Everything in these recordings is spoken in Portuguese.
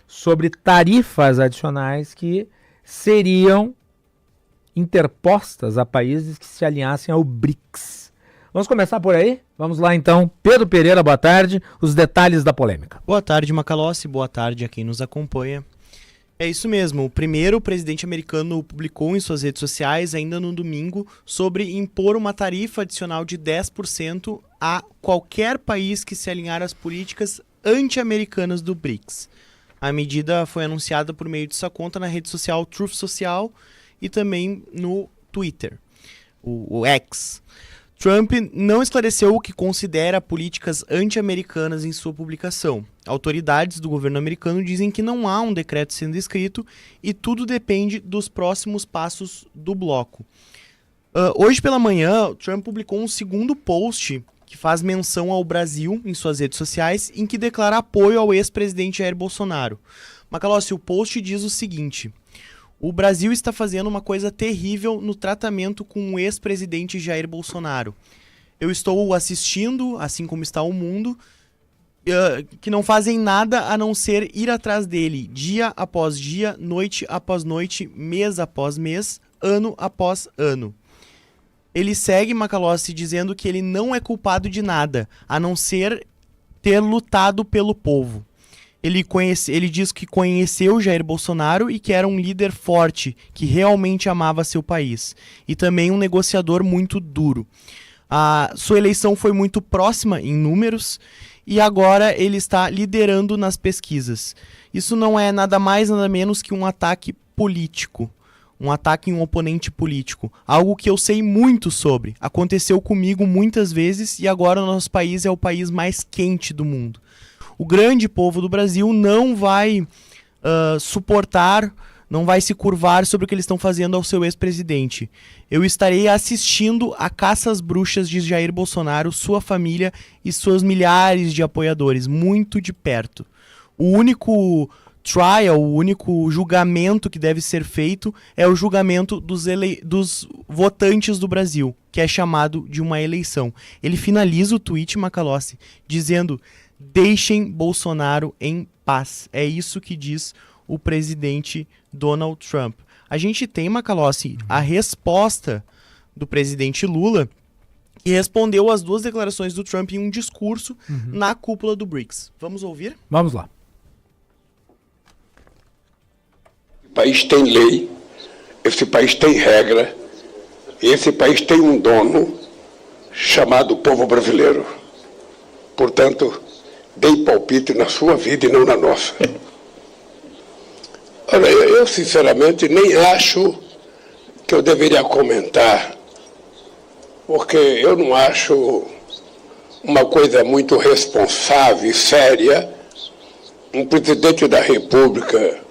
sobre tarifas adicionais que seriam interpostas a países que se alinhassem ao BRICS. Vamos começar por aí? Vamos lá então. Pedro Pereira, boa tarde. Os detalhes da polêmica. Boa tarde, Macalossi. Boa tarde a quem nos acompanha. É isso mesmo. Primeiro, o presidente americano publicou em suas redes sociais, ainda no domingo, sobre impor uma tarifa adicional de 10% a qualquer país que se alinhar às políticas anti-americanas do BRICS. A medida foi anunciada por meio de sua conta na rede social Truth Social e também no Twitter, o X. Trump não esclareceu o que considera políticas anti-americanas em sua publicação. Autoridades do governo americano dizem que não há um decreto sendo escrito e tudo depende dos próximos passos do bloco. Hoje pela manhã, Trump publicou um segundo post que faz menção ao Brasil em suas redes sociais, em que declara apoio ao ex-presidente Jair Bolsonaro. Macalossi, o post diz o seguinte: o Brasil está fazendo uma coisa terrível no tratamento com o ex-presidente Jair Bolsonaro. Eu estou assistindo, assim como está o mundo, que não fazem nada a não ser ir atrás dele, dia após dia, noite após noite, mês após mês, ano após ano. Ele segue, Macalossi, dizendo que ele não é culpado de nada, a não ser ter lutado pelo povo. Ele diz que conheceu Jair Bolsonaro e que era um líder forte, que realmente amava seu país. E também um negociador muito duro. A sua eleição foi muito próxima em números e agora ele está liderando nas pesquisas. Isso não é nada mais, nada menos que um ataque político. Um ataque em um oponente político. Algo que eu sei muito sobre. Aconteceu comigo muitas vezes e agora o nosso país é o país mais quente do mundo. O grande povo do Brasil não vai suportar, não vai se curvar sobre o que eles estão fazendo ao seu ex-presidente. Eu estarei assistindo a caça às bruxas de Jair Bolsonaro, sua família e seus milhares de apoiadores, muito de perto. O único trial, o único julgamento que deve ser feito é o julgamento dos votantes do Brasil, que é chamado de uma eleição. Ele finaliza o tweet, Macalossi, dizendo: deixem Bolsonaro em paz. É isso que diz o presidente Donald Trump. A gente tem, Macalossi, a resposta do presidente Lula, que respondeu às duas declarações do Trump em um discurso na cúpula do BRICS. Vamos ouvir? Vamos lá. Esse país tem lei, esse país tem regra, e esse país tem um dono chamado povo brasileiro. Portanto, dei palpite na sua vida e não na nossa. Olha, eu sinceramente nem acho que eu deveria comentar, porque eu não acho uma coisa muito responsável e séria um presidente da República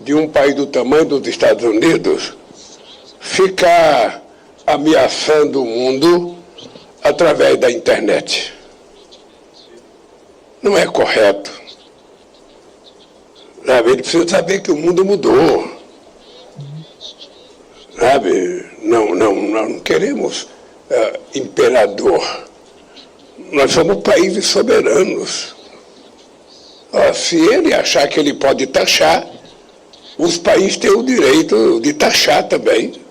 de um país do tamanho dos Estados Unidos ficar ameaçando o mundo através da internet. Não é correto. Sabe? Ele precisa saber que o mundo mudou. Sabe? Não queremos imperador. Nós somos países soberanos. Se ele achar que ele pode taxar, os países têm o direito de taxar também.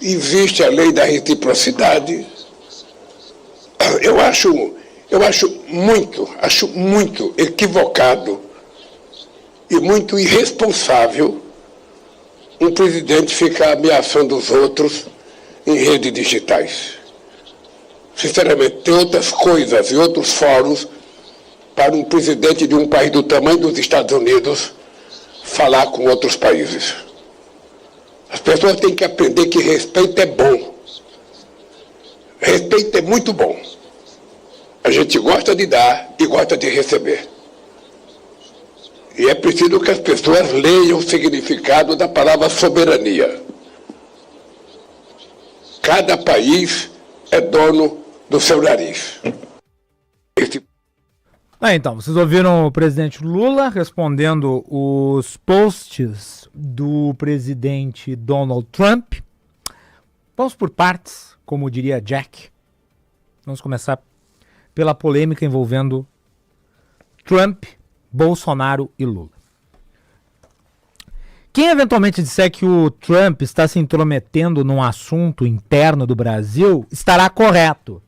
Existe a lei da reciprocidade. Eu acho muito equivocado e muito irresponsável um presidente ficar ameaçando os outros em redes digitais. Sinceramente, tem outras coisas e outros fóruns para um presidente de um país do tamanho dos Estados Unidos falar com outros países. As pessoas têm que aprender que respeito é bom. Respeito é muito bom. A gente gosta de dar e gosta de receber. E é preciso que as pessoas leiam o significado da palavra soberania. Cada país é dono do seu nariz. Então, vocês ouviram o presidente Lula respondendo os posts do presidente Donald Trump. Vamos por partes, como diria Jack. Vamos começar pela polêmica envolvendo Trump, Bolsonaro e Lula. Quem eventualmente disser que o Trump está se intrometendo num assunto interno do Brasil estará correto,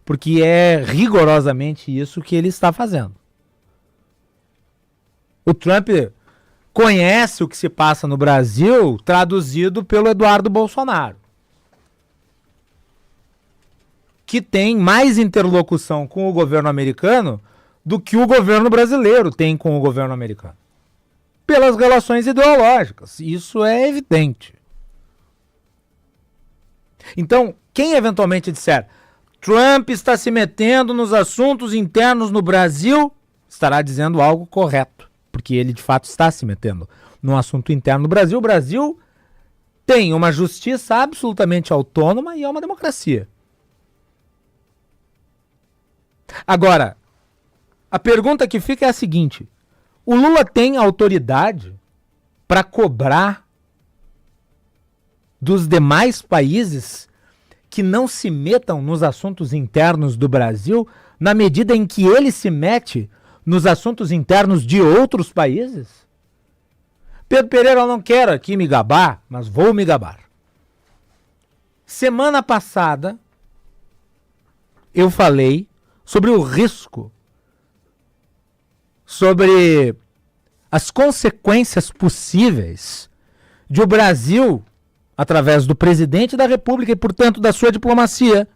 porque é rigorosamente isso que ele está fazendo. O Trump conhece o que se passa no Brasil, traduzido pelo Eduardo Bolsonaro, que tem mais interlocução com o governo americano do que o governo brasileiro tem com o governo americano. Pelas relações ideológicas, isso é evidente. Então, quem eventualmente disser Trump está se metendo nos assuntos internos no Brasil, estará dizendo algo correto, porque ele de fato está se metendo num assunto interno no Brasil. O Brasil tem uma justiça absolutamente autônoma e é uma democracia. Agora, a pergunta que fica é a seguinte: o Lula tem autoridade para cobrar dos demais países que não se metam nos assuntos internos do Brasil, na medida em que ele se mete nos assuntos internos de outros países? Pedro Pereira, eu não quero aqui me gabar, mas vou me gabar. Semana passada, eu falei sobre o risco, sobre as consequências possíveis de o Brasil, através do presidente da República e, portanto, da sua diplomacia,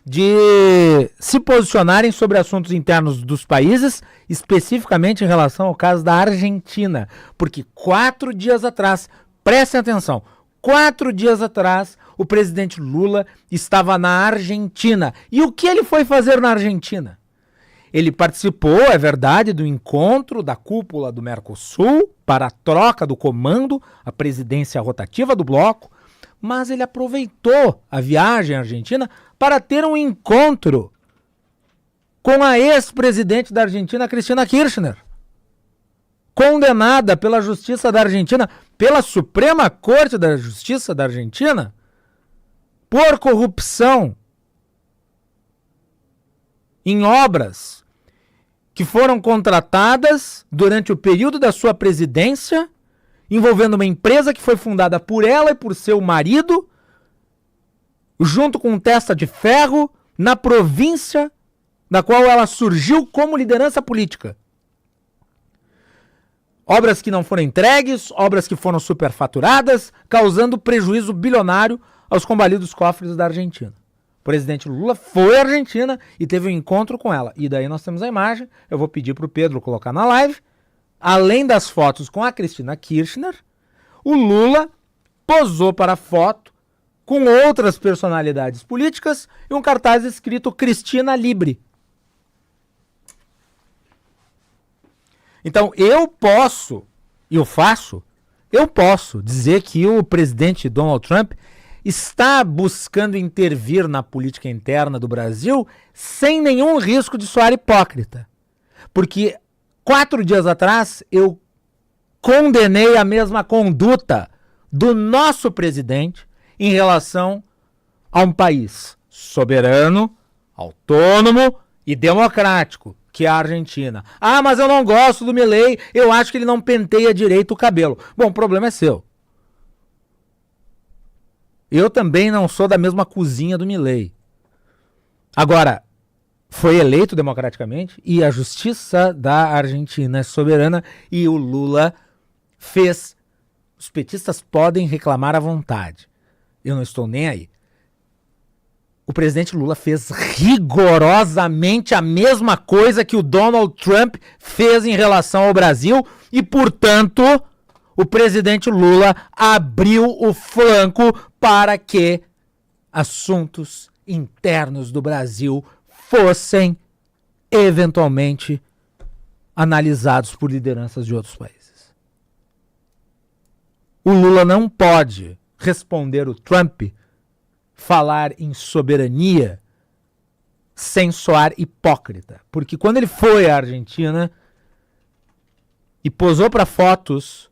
de se posicionarem sobre assuntos internos dos países, especificamente em relação ao caso da Argentina. Porque 4 dias atrás, prestem atenção, 4 dias atrás, o presidente Lula estava na Argentina. E o que ele foi fazer na Argentina? Ele participou, é verdade, do encontro da cúpula do Mercosul para a troca do comando, a presidência rotativa do bloco, mas ele aproveitou a viagem à Argentina para ter um encontro com a ex-presidente da Argentina, Cristina Kirchner, condenada pela Justiça da Argentina, pela Suprema Corte da Justiça da Argentina, por corrupção em obras que foram contratadas durante o período da sua presidência, envolvendo uma empresa que foi fundada por ela e por seu marido, junto com um testa de ferro, na província da qual ela surgiu como liderança política. Obras que não foram entregues, obras que foram superfaturadas, causando prejuízo bilionário aos combalidos cofres da Argentina. O presidente Lula foi à Argentina e teve um encontro com ela. E daí nós temos a imagem, eu vou pedir para o Pedro colocar na live. Além das fotos com a Cristina Kirchner, o Lula posou para a foto com outras personalidades políticas e um cartaz escrito Cristina Libre. Então eu posso dizer que o presidente Donald Trump está buscando intervir na política interna do Brasil sem nenhum risco de soar hipócrita. Porque 4 dias atrás eu condenei a mesma conduta do nosso presidente em relação a um país soberano, autônomo e democrático, que é a Argentina. Ah, mas eu não gosto do Milei, eu acho que ele não penteia direito o cabelo. Bom, o problema é seu. Eu também não sou da mesma cozinha do Milei. Agora, foi eleito democraticamente e a justiça da Argentina é soberana e o Lula fez. Os petistas podem reclamar à vontade. Eu não estou nem aí. O presidente Lula fez rigorosamente a mesma coisa que o Donald Trump fez em relação ao Brasil e, portanto, o presidente Lula abriu o flanco para que assuntos internos do Brasil fossem eventualmente analisados por lideranças de outros países. O Lula não pode responder o Trump, falar em soberania sem soar hipócrita. Porque quando ele foi à Argentina e posou para fotos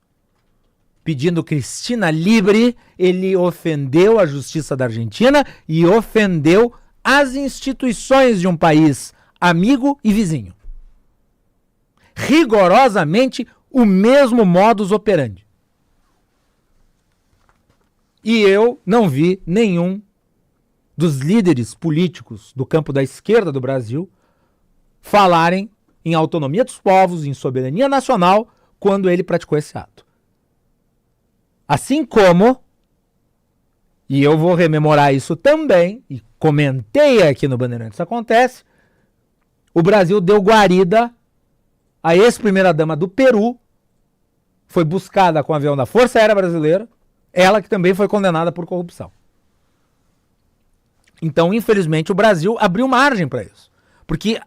pedindo Cristina Libre, ele ofendeu a justiça da Argentina e ofendeu as instituições de um país amigo e vizinho. rigorosamente o mesmo modus operandi. E eu não vi nenhum dos líderes políticos do campo da esquerda do Brasil falarem em autonomia dos povos, em soberania nacional, quando ele praticou esse ato. Assim como, e eu vou rememorar isso também, e comentei aqui no Bandeirantes Acontece, o Brasil deu guarida à ex-primeira-dama do Peru, foi buscada com o avião da Força Aérea Brasileira, ela que também foi condenada por corrupção. Então, infelizmente, o Brasil abriu margem para isso. Porque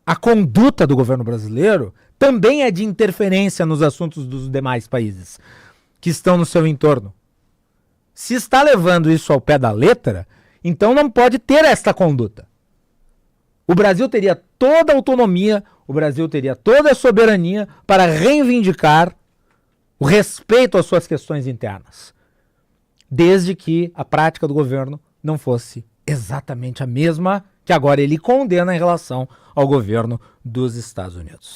a conduta do governo brasileiro também é de interferência nos assuntos dos demais países que estão no seu entorno. Se está levando isso ao pé da letra, então não pode ter esta conduta. O Brasil teria toda a autonomia, o Brasil teria toda a soberania para reivindicar o respeito às suas questões internas, desde que a prática do governo não fosse exatamente a mesma que agora ele condena em relação ao governo dos Estados Unidos.